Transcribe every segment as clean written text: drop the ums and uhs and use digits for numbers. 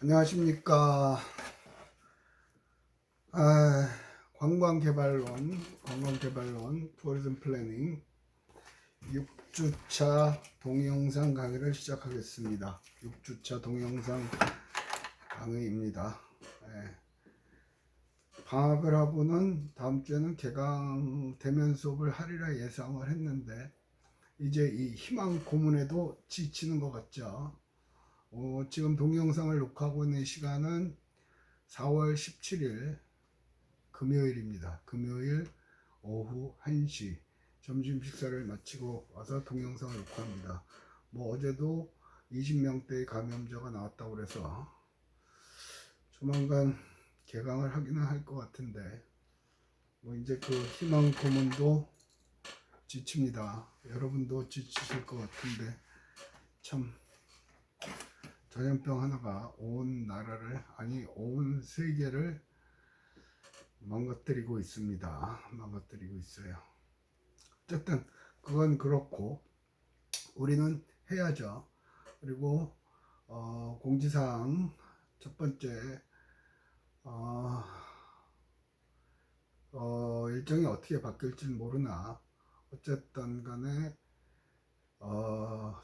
안녕하십니까. 아, 관광개발론, 투어리즘 플래닝 6주차 동영상 강의를 시작하겠습니다. 6주차 동영상 강의입니다. 네. 방학을 하고는 다음 주에는 개강 대면 수업을 하리라 예상을 했는데, 이제 이 희망 고문에도 지치는 것 같죠. 지금 동영상을 녹화하고 있는 시간은 4월 17일 금요일입니다. 금요일 오후 1시 점심 식사를 마치고 와서 동영상을 녹화합니다. 어제도 20명대의 감염자가 나왔다고 그래서 조만간 개강을 하기는 할 것 같은데, 이제 그 희망 고문도 지칩니다. 여러분도 지치실 것 같은데, 참 전염병 하나가 온 나라를, 아니 온 세계를 망가뜨리고 있습니다. 망가뜨리고 있어요. 어쨌든 그건 그렇고 우리는 해야죠. 그리고 공지사항 첫 번째, 어, 일정이 어떻게 바뀔지 모르나 어쨌든 간에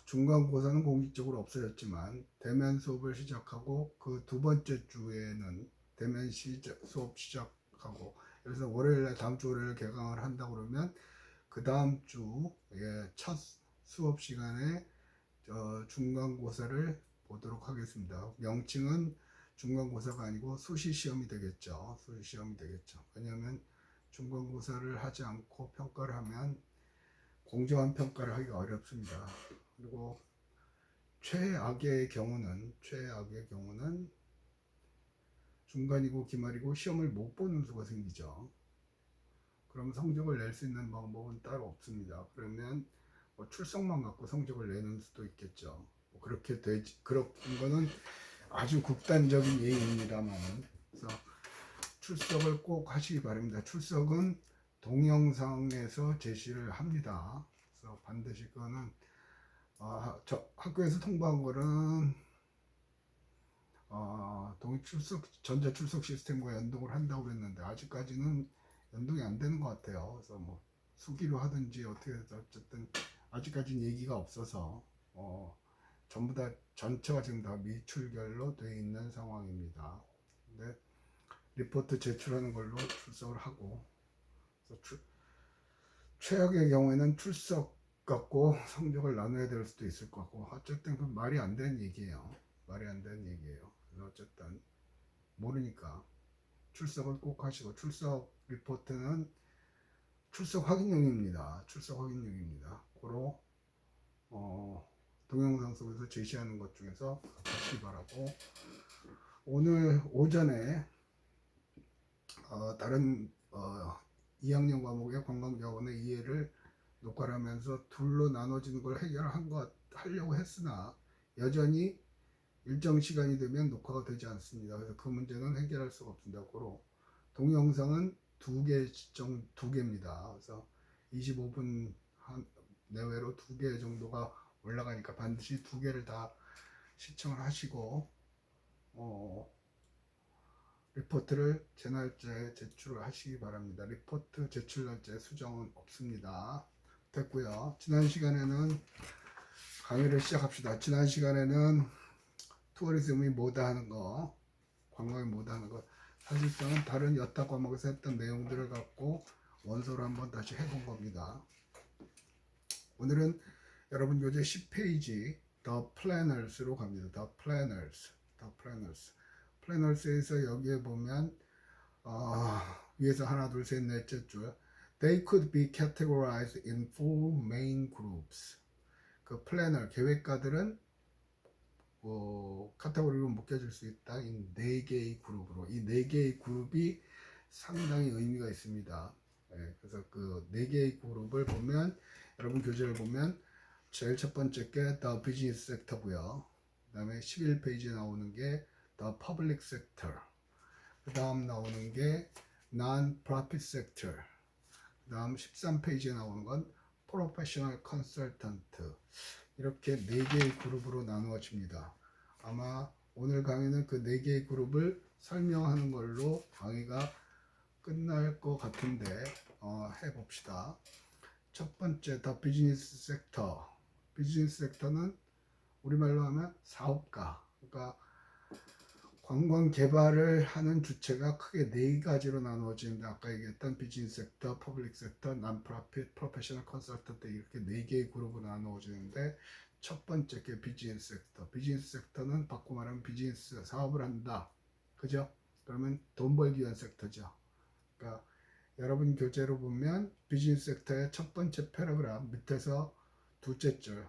중간고사는 공식적으로 없어졌지만 대면 수업을 시작하고 그 두 번째 주에는 대면 수업 시작하고, 그래서 월요일에 다음 주 월요일 개강을 한다 그러면 그 다음 주에 첫 수업 시간에 중간고사를 보도록 하겠습니다. 명칭은 중간고사가 아니고 수시시험이 되겠죠. 수시시험이 되겠죠. 왜냐하면 중간고사를 하지 않고 평가를 하면 공정한 평가를 하기 어렵습니다. 그리고 최악의 경우는 중간이고 기말이고 시험을 못 보는 수가 생기죠. 그럼 성적을 낼 수 있는 방법은 따로 없습니다. 그러면 출석만 갖고 성적을 내는 수도 있겠죠. 그렇게 되지, 그런 거는 아주 극단적인 예입니다만, 그래서 출석을 꼭 하시기 바랍니다. 출석은 동영상에서 제시를 합니다. 그래서 반드시 그거는 저 학교에서 통보한 거는 전자 출석 시스템과 연동을 한다고 그랬는데 아직까지는 연동이 안 되는 것 같아요. 그래서 수기로 하든지 어떻게 해서 어쨌든 아직까지는 얘기가 없어서 전부 다 전체가 지금 다 미출결로 되어 있는 상황입니다. 근데 리포트 제출하는 걸로 출석을 하고, 그래서 최악의 경우에는 출석 갖고 성적을 나눠야 될 수도 있을 것 같고, 어쨌든 그 말이 안 되는 얘기예요. 말이 안 되는 얘기예요. 그래서 어쨌든 모르니까 출석을 꼭 하시고, 출석 리포트는 출석 확인용입니다. 출석 확인용입니다. 고로 동영상 속에서 제시하는 것 중에서 하시기 바라고, 오늘 오전에 다른 2학년 과목의 관광자원의 이해를 녹화를 하면서 둘로 나눠지는 걸 하려고 했으나 여전히 일정 시간이 되면 녹화가 되지 않습니다. 그래서 그 문제는 해결할 수가 없습니다. 고로 동영상은 두 개입니다. 그래서 25분 내외로 두 개 정도가 올라가니까 반드시 두 개를 다 시청을 하시고 리포트를 제 날짜에 제출을 하시기 바랍니다. 리포트 제출 날짜에 수정은 없습니다. 됐고요. 지난 시간에는 강의를 시작합시다. 지난 시간에는 투어리즘이 뭐다 하는 거, 관광이 뭐다 하는 거, 사실상은 다른 여타 과목에서 했던 내용들을 갖고 원서로 한번 다시 해본 겁니다. 오늘은 여러분 교재 10페이지 The Planners로 갑니다. The Planners. 플래너스에서 여기에 보면 위에서 하나 둘 셋 넷째 줄 They could be categorized in four main groups. 그 플래너 계획가들은 카테고리로 묶여질 수 있다. 이 네 개의 그룹으로. 이 네 개의 그룹이 상당히 의미가 있습니다. 그래서 그 네 개의 그룹을 보면, 여러분 교재를 보면 제일 첫 번째 게 The Business Sector고요. 그 다음에 11페이지에 나오는 게 The Public Sector. 그 다음 나오는 게 Non-Profit Sector. 그 다음 13페이지에 나오는 건 Professional Consultant. 이렇게 네 개의 그룹으로 나누어집니다. 아마 오늘 강의는 그 4개의 그룹을 설명하는 걸로 강의가 끝날 것 같은데 해봅시다. 첫 번째, 더 비즈니스 섹터. 비즈니스 섹터는 우리말로 하면 사업가. 그러니까 관광 개발을 하는 주체가 크게 4가지로 나누어지는데, 아까 얘기했던 비즈니스 섹터, 퍼블릭 섹터, 난프로핏, 프로페셔널 컨설턴트, 이렇게 4개의 그룹으로 나누어지는데, 첫 번째 게 비즈니스 섹터. 비즈니스 섹터는 바꿔 말하면 비즈니스 사업을 한다. 그죠? 그러면 돈 벌기 위한 섹터죠. 그러니까 여러분 교재로 보면 비즈니스 섹터의 첫 번째 패러그램 밑에서 둘째 줄.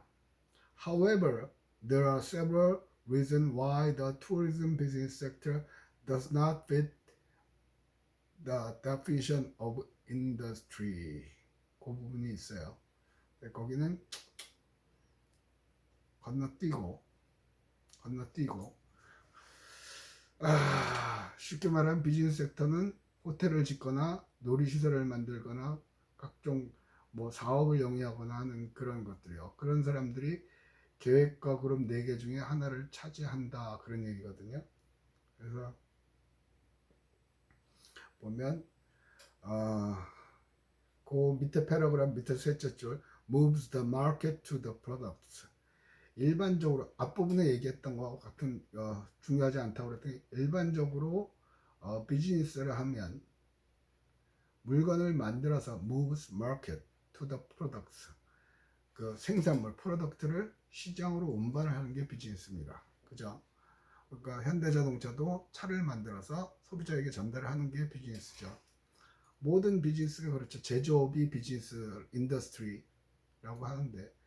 However, there are several reasons why the tourism business sector does not fit the definition of industry. 그 부분이 있어요. 거기는 건너뛰고 쉽게 말하면 비즈니스 섹터는 호텔을 짓거나 놀이시설을 만들거나 각종 뭐 사업을 영위하거나 하는 그런 것들이요. 그런 사람들이 계획과 그룹 4개 중에 하나를 차지한다, 그런 얘기거든요. 그래서 보면 그 밑에 패러그램 밑에 셋째 줄 moves the market to the products. 일반적으로 앞부분에 얘기했던 것 같은 중요하지 않다고 그랬더니, 일반적으로 비즈니스를 하면 물건을 만들어서 moves market to the products, 그 생산물 프로덕트를 시장으로 운반을 하는 게 비즈니스입니다. 그죠? 그러니까 현대자동차도 차를 만들어서 소비자에게 전달을 하는 게 비즈니스죠. 모든 비즈니스가 그렇죠. 제조업이 비즈니스 인더스트리라고 하는데,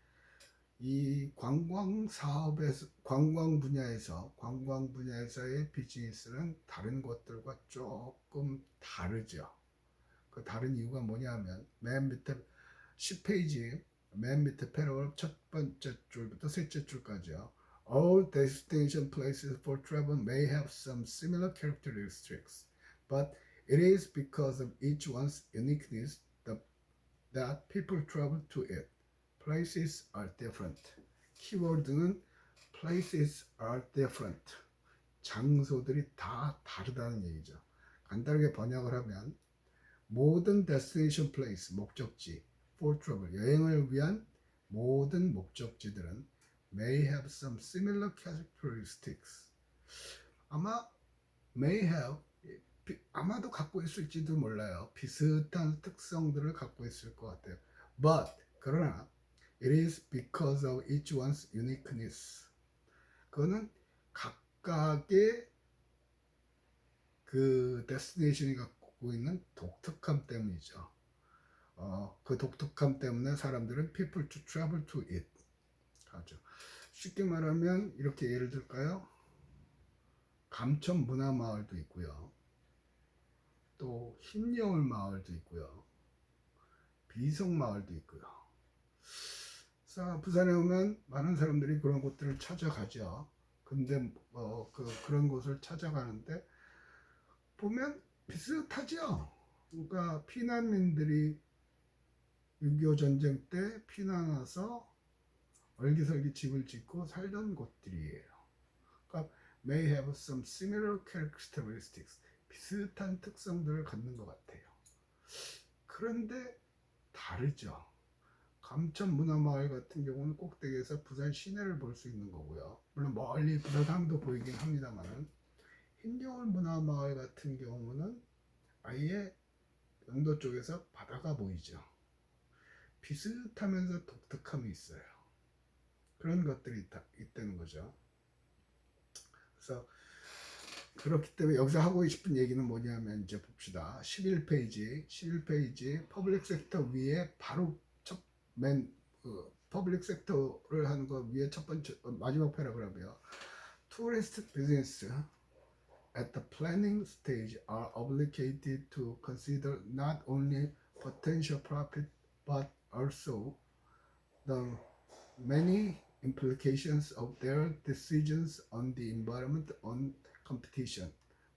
이 관광 사업에서 관광 분야에서의 비즈니스는 다른 것들과 조금 다르죠. 그 다른 이유가 뭐냐면 맨 밑에 10페이지 맨 밑에 패러그램 첫 번째 줄부터 셋째 줄까지요. All destination places for travel may have some similar characteristics, but it is because of each one's uniqueness that people travel to it. Places are different. 키워드는 places are different. 장소들이 다 다르다는 얘기죠. 간단하게 번역을 하면 모든 destination place, 목적지, for travel, 여행을 위한 모든 목적지들은 may have some similar characteristics. 아마 may have, 아마도 갖고 있을지도 몰라요. 비슷한 특성들을 갖고 있을 것 같아요. But, 그러나 it is because of each one's uniqueness. 그거는 각각의 그 데스티네이션이 갖고 있는 독특함 때문이죠. 그 독특함 때문에 사람들은 people to travel to it 하죠. 쉽게 말하면 이렇게 예를 들까요? 감천 문화마을도 있고요. 또 흰여울 마을도 있고요. 비석마을도 있고요. 부산에 오면 많은 사람들이 그런 곳들을 찾아가죠. 근데 그런 곳을 찾아가는데 보면 비슷하죠. 그러니까 피난민들이 6.25 전쟁 때 피난 와서 얼기설기 집을 짓고 살던 곳들이에요. 그러니까 may have some similar characteristics. 비슷한 특성들을 갖는 것 같아요. 그런데 다르죠. 감천 문화마을 같은 경우는 꼭대기에서 부산 시내를 볼 수 있는 거고요. 물론 멀리 부산항도 보이긴 합니다만, 흰여울 문화마을 같은 경우는 아예 영도 쪽에서 바다가 보이죠. 비슷하면서 독특함이 있어요. 그런 것들이 있다는 거죠. 그래서 그렇기 때문에 여기서 하고 싶은 얘기는 뭐냐면, 이제 봅시다. 11페이지 퍼블릭 섹터 위에 바로 퍼블릭 섹터를 하는 거 위에 첫 번째 마지막 패러그램이요. Tourist business at the planning stage are obligated to consider not only potential profit but also the many implications of their decisions on the environment, on competition,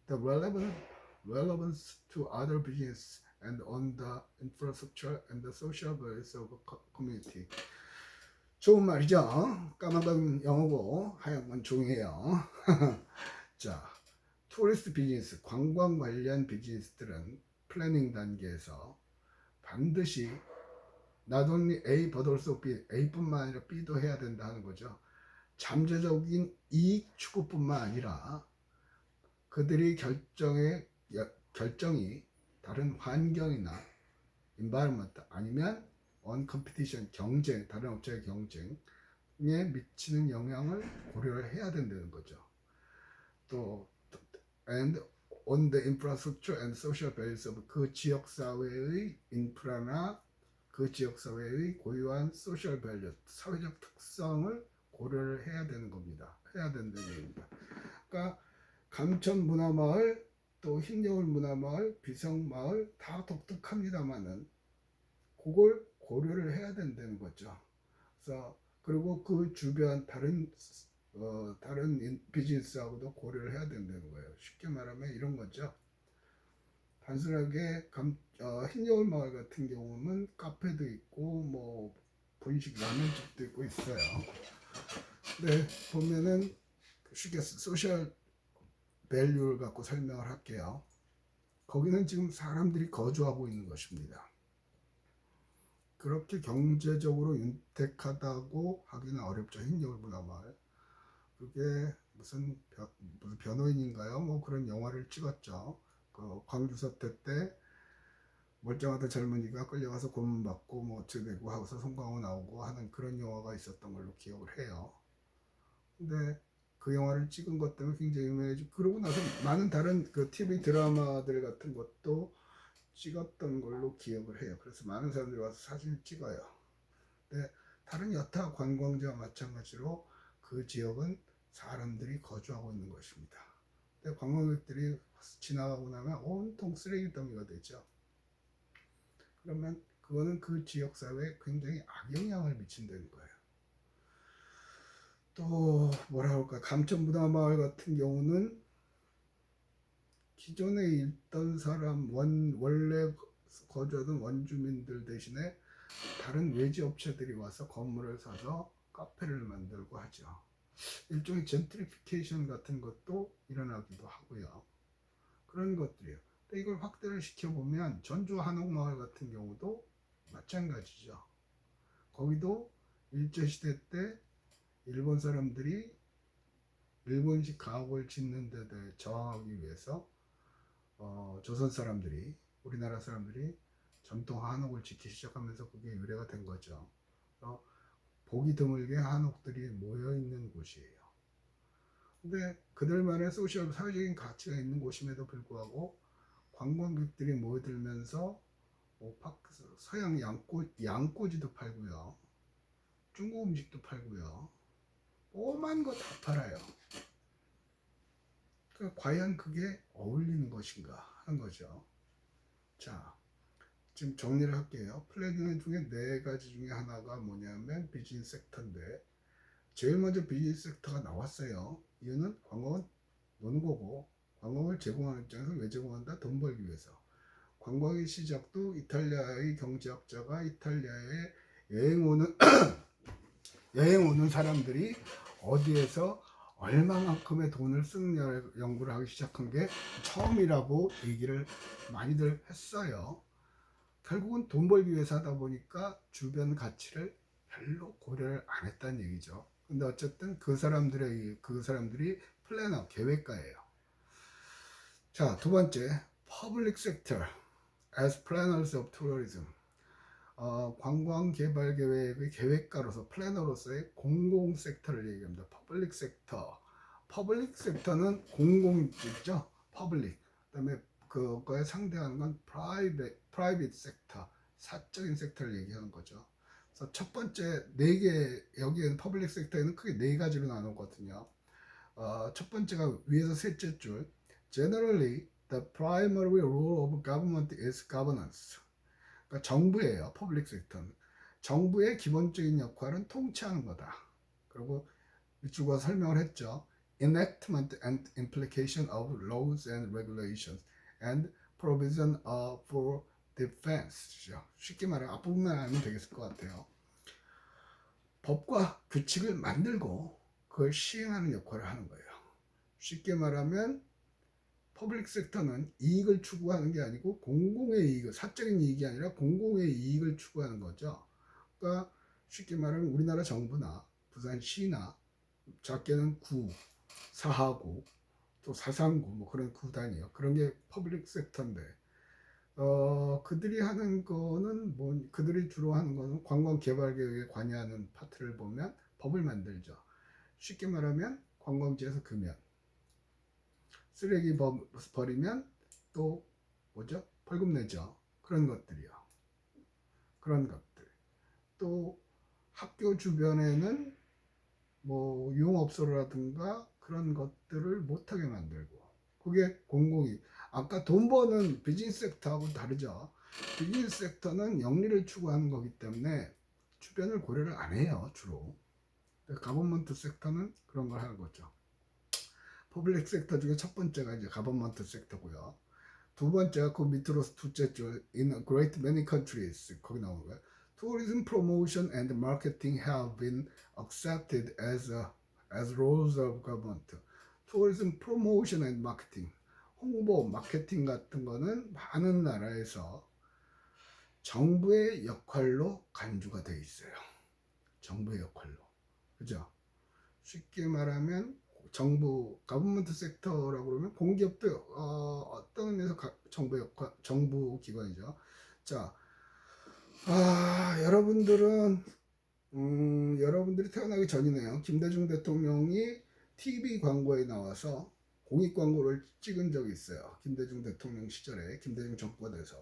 the relevance to other business, and on the infrastructure and the social values of a community. 좋은 말이죠. 까만 건 영어고 하얀 건 종이에요. 자, 투리스트 비즈니스, 관광 관련 비즈니스들은 플래닝 단계에서 반드시 not only A but also B, A뿐만 아니라 B도 해야 된다는 거죠. 잠재적인 이익 추구뿐만 아니라 그들이 결정이 다른 환경이나 environment 아니면 on competition 경쟁, 다른 업체의 경쟁에 미치는 영향을 고려를 해야 된다는 거죠. 또 and on the infrastructure and social values of 그 지역 사회의 인프라나 그 지역 사회의 고유한 소셜 밸류, 사회적 특성을 고려를 해야 되는 겁니다. 해야 된다는 얘기입니다. 그러니까 감천 문화마을, 또 흰여울 문화마을, 비성마을 다 독특합니다만은 그걸 고려를 해야 된다는 거죠. 그래서 그리고 그 주변 다른 비즈니스하고도 고려를 해야 된다는 거예요. 쉽게 말하면 이런 거죠. 단순하게 흰여울 마을 같은 경우는 카페도 있고 뭐 분식 라면집도 있고 있어요. 근데 보면은 쉽게 소셜 밸류를 갖고 설명을 할게요. 거기는 지금 사람들이 거주하고 있는 것입니다. 그렇게 경제적으로 윤택하다고 하기는 어렵죠. 흰여울 문화마을. 그게 무슨 변호인인가요? 뭐 그런 영화를 찍었죠. 그 광주 사태 때 멀쩡하던 젊은이가 끌려가서 고문받고 뭐 어떻게 되고 하고서 송강호 나오고 하는 그런 영화가 있었던 걸로 기억을 해요. 근데 그 영화를 찍은 것 때문에 굉장히 유명해지고 그러고 나서 많은 다른 그 TV 드라마들 같은 것도 찍었던 걸로 기억을 해요. 그래서 많은 사람들이 와서 사진을 찍어요. 근데 다른 여타 관광지와 마찬가지로 그 지역은 사람들이 거주하고 있는 것입니다. 근데 관광객들이 지나가고 나면 온통 쓰레기더미가 되죠. 그러면 그거는 그 지역 사회에 굉장히 악영향을 미친다는 거예요. 또 뭐라 할까, 감천문화마을 같은 경우는 기존에 있던 사람 원래 거주하던 원주민들 대신에 다른 외지 업체들이 와서 건물을 사서 카페를 만들고 하죠. 일종의 젠트리피케이션 같은 것도 일어나기도 하고요. 그런 것들이에요. 근데 이걸 확대를 시켜보면 전주 한옥마을 같은 경우도 마찬가지죠. 거기도 일제시대 때 일본 사람들이 일본식 가옥을 짓는 데 저항하기 위해서 조선 사람들이, 우리나라 사람들이 전통 한옥을 짓기 시작하면서 그게 유래가 된 거죠. 보기 드물게 한옥들이 모여 있는 곳이에요. 근데 그들만의 소셜 사회적인 가치가 있는 곳임에도 불구하고 관광객들이 모여들면서 서양 양꼬지도 팔고요, 중국 음식도 팔고요, 오만 거 다 팔아요. 그러니까 과연 그게 어울리는 것인가 하는 거죠. 자, 지금 정리를 할게요. 플래닝 중에 네 가지 중에 하나가 뭐냐면 비즈니스 섹터인데, 제일 먼저 비즈니스 섹터가 나왔어요. 이유는 관광은 노는 거고, 관광을 제공하는 입장에서 왜 제공한다? 돈 벌기 위해서. 관광의 시작도 이탈리아의 경제학자가 이탈리아에 여행 오는 사람들이 어디에서 얼마만큼의 돈을 쓰느냐를 연구를 하기 시작한 게 처음이라고 얘기를 많이들 했어요. 결국은 돈 벌기 위해서 하다 보니까 주변 가치를 별로 고려를 안 했다는 얘기죠. 근데 어쨌든 그 사람들이 플래너, 계획가예요. 자, 두 번째, Public Sector as Planners of Tourism. 관광 개발 계획의 계획가로서, 플래너로서의 공공 섹터를 얘기합니다. 퍼블릭 섹터. 퍼블릭 섹터는 공공이죠. 퍼블릭. 그다음에 그거에 상대하는 건 프라이빗 섹터, 사적인 섹터를 얘기하는 거죠. 그래서 첫 번째 네 개, 여기에는 퍼블릭 섹터에는 크게 네 가지로 나누거든요. 첫 번째가 위에서 셋째 줄. Generally, the primary role of government is governance. 그러니까 정부예요. 퍼블릭 섹터는. 정부의 기본적인 역할은 통치하는 거다. 그리고 이쪽과 설명을 했죠. Enactment and implication of laws and regulations and provision for defense. 쉽게 말하면 앞부분만 알면 되겠을 것 같아요. 법과 규칙을 만들고 그걸 시행하는 역할을 하는 거예요. 쉽게 말하면 퍼블릭 섹터는 이익을 추구하는 게 아니고 공공의 이익, 사적인 이익이 아니라 공공의 이익을 추구하는 거죠. 그러니까 쉽게 말하면 우리나라 정부나 부산시나 작게는 구, 사하구, 또 사상구 뭐 그런 구단이요. 그런 게 퍼블릭 섹터인데 그들이 하는 거는 그들이 주로 하는 거는 관광 개발 계획에 관여하는 파트를 보면 법을 만들죠. 쉽게 말하면 관광지에서 금연, 쓰레기 버리면 또 뭐죠? 벌금 내죠. 그런 것들이요. 그런 것들. 또 학교 주변에는 뭐 유흥업소라든가 그런 것들을 못하게 만들고 그게 공공이 아까 돈 버는 비즈니스 섹터하고 다르죠. 비즈니스 섹터는 영리를 추구하는 거기 때문에 주변을 고려를 안 해요 주로. 가버먼트 섹터는 그런 걸 하는 거죠. 퍼블릭 섹터 중에 첫 번째가 이제 가버먼트 섹터고요. 두 번째가 그 밑으로 둘째 줄 in a great many countries 거기 나오는 거예요. Tourism promotion and marketing have been accepted as roles of government. Tourism promotion and marketing 홍보, 마케팅 같은 거는 많은 나라에서 정부의 역할로 간주가 돼 있어요. 정부의 역할로. 그죠? 쉽게 말하면 정부, 가버먼트 섹터라고 그러면 공기업도 어떤 의미에서 정부 역할, 정부 기관이죠. 자, 여러분들은 여러분들이 태어나기 전이네요. 김대중 대통령이 TV 광고에 나와서 공익 광고를 찍은 적이 있어요. 김대중 대통령 시절에 김대중 정권에서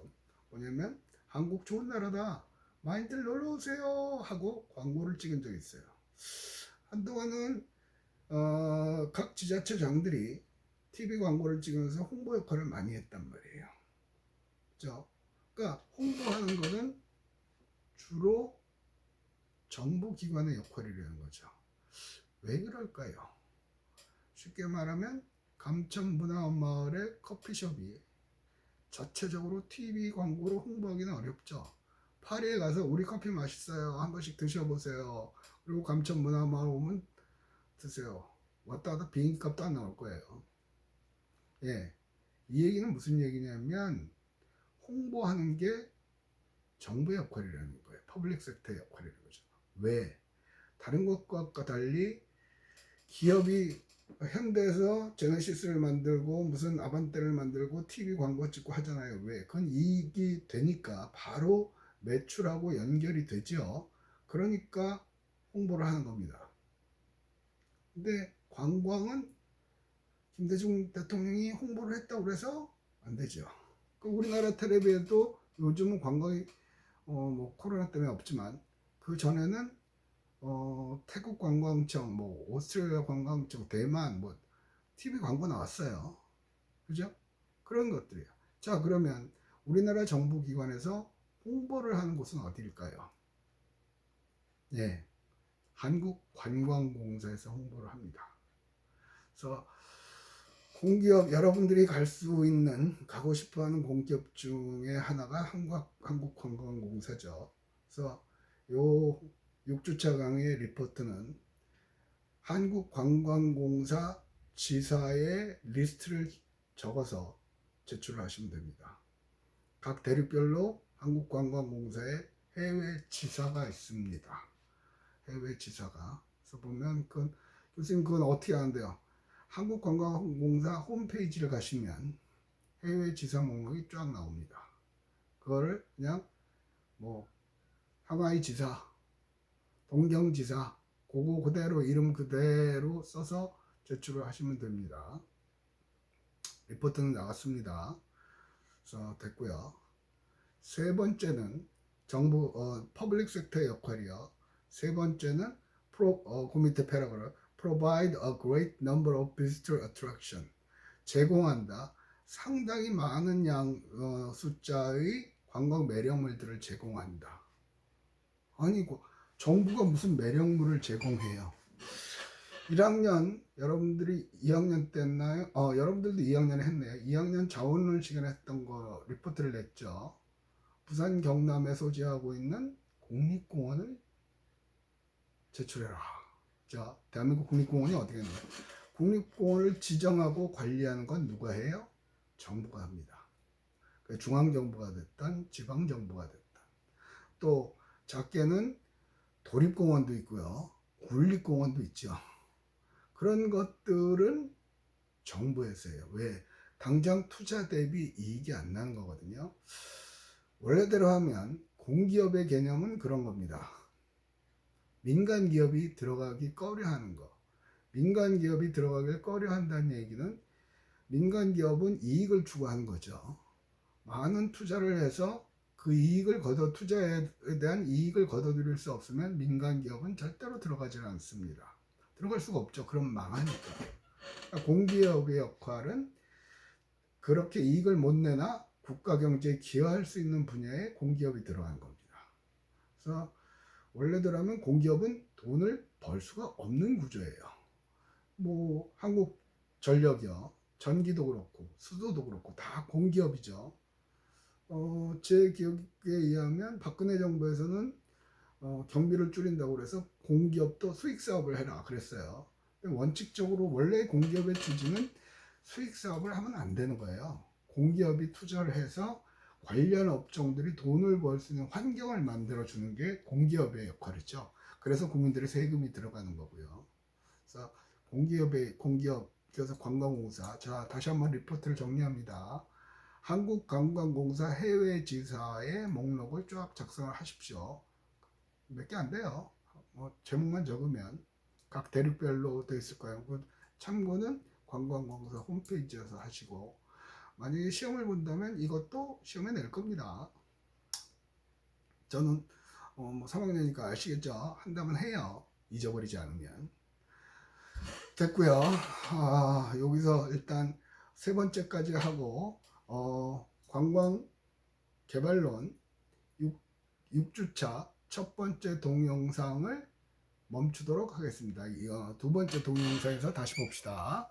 뭐냐면 한국 좋은 나라다. 많이들 놀러 오세요 하고 광고를 찍은 적이 있어요. 한동안은 각 지자체장들이 TV 광고를 찍으면서 홍보 역할을 많이 했단 말이에요. 그렇죠? 그러니까 홍보하는 거는 주로 정부 기관의 역할이라는 거죠. 왜 그럴까요? 쉽게 말하면 감천문화마을의 커피숍이 자체적으로 TV 광고로 홍보하기는 어렵죠. 파리에 가서 우리 커피 맛있어요. 한 번씩 드셔보세요. 그리고 감천문화마을 오면 드세요. 왔다 갔다 비행기값도 안 나올 거예요. 예, 이 얘기는 무슨 얘기냐면 홍보하는 게 정부의 역할이라는 거예요. 퍼블릭 섹터의 역할이라는 거죠. 왜? 다른 것과 달리 기업이 현대에서 제네시스를 만들고 무슨 아반떼를 만들고 TV 광고 찍고 하잖아요. 왜? 그건 이익이 되니까 바로 매출하고 연결이 되죠. 그러니까 홍보를 하는 겁니다. 근데 관광은 김대중 대통령이 홍보를 했다고 해서 안 되죠. 우리나라 텔레비에도 요즘은 관광이 뭐 코로나 때문에 없지만 그 전에는 태국 관광청, 뭐 오스트레일리아 관광청, 대만 뭐 TV 광고 나왔어요. 그죠? 그런 것들이에요. 자, 그러면 우리나라 정부 기관에서 홍보를 하는 곳은 어디일까요? 예, 한국관광공사에서 홍보를 합니다. 그래서 공기업 여러분들이 갈 수 있는 가고 싶어하는 공기업 중에 하나가 한국관광공사죠. 그래서 요 6주차 강의 리포트는 한국관광공사 지사의 리스트를 적어서 제출을 하시면 됩니다. 각 대륙별로 한국관광공사의 해외 지사가 있습니다. 해외 지사가. 그래서 보면 교수님 그건 어떻게 하는데요? 한국관광공사 홈페이지를 가시면 해외 지사 목록이 쫙 나옵니다. 그거를 그냥 뭐 하와이 지사, 동경 지사 그거 그대로 이름 그대로 써서 제출을 하시면 됩니다. 리포트는 나왔습니다. 그래서 됐고요. 세 번째는 정부 퍼블릭 섹터의 역할이요. 세 번째는 그 밑에 패러그래프 provide a great number of visitor attraction 제공한다. 상당히 많은 숫자의 관광 매력물들을 제공한다. 아니 정부가 무슨 매력물을 제공해요? 1학년 여러분들이 2학년 때 했나요? 여러분들도 2학년에 했네요. 2학년 자원론 시간에 했던 거 리포트를 냈죠. 부산 경남에 소재하고 있는 국립공원을 제출해라. 자, 대한민국 국립공원이 어떻게 되나요? 국립공원을 지정하고 관리하는 건 누가 해요? 정부가 합니다. 중앙정부가 됐든 지방정부가 됐든. 또 작게는 도립공원도 있고요. 국립공원도 있죠. 그런 것들은 정부에서 해요. 왜? 당장 투자 대비 이익이 안 나는 거거든요. 원래대로 하면 공기업의 개념은 그런 겁니다. 민간 기업이 들어가기 꺼려 하는 거. 민간 기업이 들어가길 꺼려 한다는 얘기는 민간 기업은 이익을 추구하는 거죠. 많은 투자를 해서 그 이익을 투자에 대한 이익을 거둬들일 수 없으면 민간 기업은 절대로 들어가지 않습니다. 들어갈 수가 없죠. 그럼 망하니까. 그러니까 공기업의 역할은 그렇게 이익을 못 내나 국가 경제에 기여할 수 있는 분야에 공기업이 들어가는 겁니다. 그래서 원래대로라면 공기업은 돈을 벌 수가 없는 구조예요. 뭐 한국전력이요, 전기도 그렇고 수도도 그렇고 다 공기업이죠. 제 기억에 의하면 박근혜 정부에서는 경비를 줄인다고 그래서 공기업도 수익 사업을 해라 그랬어요. 원칙적으로 원래 공기업의 취지는 수익 사업을 하면 안 되는 거예요. 공기업이 투자를 해서 관련 업종들이 돈을 벌 수 있는 환경을 만들어 주는 게 공기업의 역할이죠. 그래서 국민들의 세금이 들어가는 거고요. 그래서 공기업 그래서 관광공사. 자, 다시 한번 리포트를 정리합니다. 한국관광공사 해외지사의 목록을 쫙 작성을 하십시오. 몇 개 안 돼요. 제목만 적으면 각 대륙별로 되어 있을 거예요. 참고는 관광공사 홈페이지에서 하시고, 만약에 시험을 본다면 이것도 시험에 낼 겁니다. 저는 3학년이니까 아시겠죠? 한다면 해요. 잊어버리지 않으면. 됐고요. 여기서 일단 세 번째까지 하고 관광 개발론 6주차 첫 번째 동영상을 멈추도록 하겠습니다. 두 번째 동영상에서 다시 봅시다.